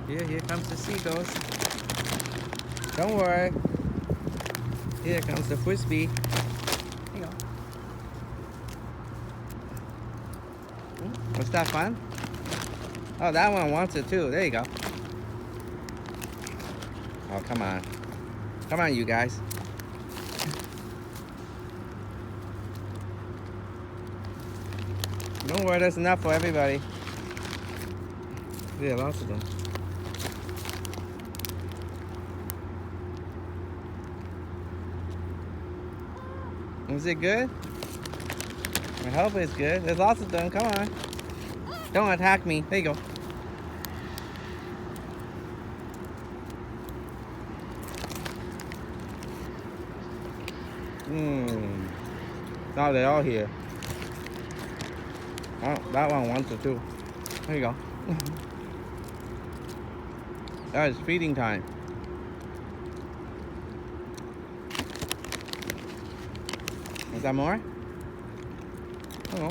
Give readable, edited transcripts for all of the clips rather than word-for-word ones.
Here comes the seagulls. Don't worry. Here comes the frisbee. There you go. Was that fun? Oh, that one wants it too. There you go. Oh, come on. Come on, you guys. Don't worry, there's enough for everybody. Yeah, lots of them. Is it good? I hope it's good. There's lots of them. Come on. Don't attack me. There you go. Now they're all here. Oh, that one wants it too. There you go. That is feeding time. Is that more? Oh.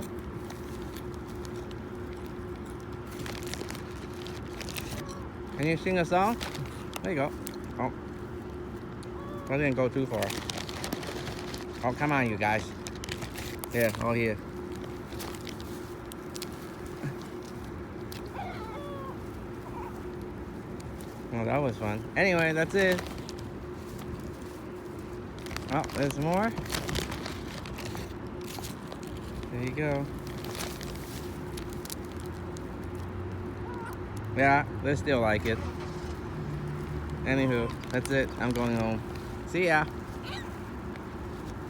Can you sing a song? There you go. Oh. I didn't go too far. Oh, come on, you guys. Here, all here. Oh, that was fun. Anyway, that's it. Oh, there's more. There you go. Yeah, they still like it. Anywho, that's it. I'm going home. See ya.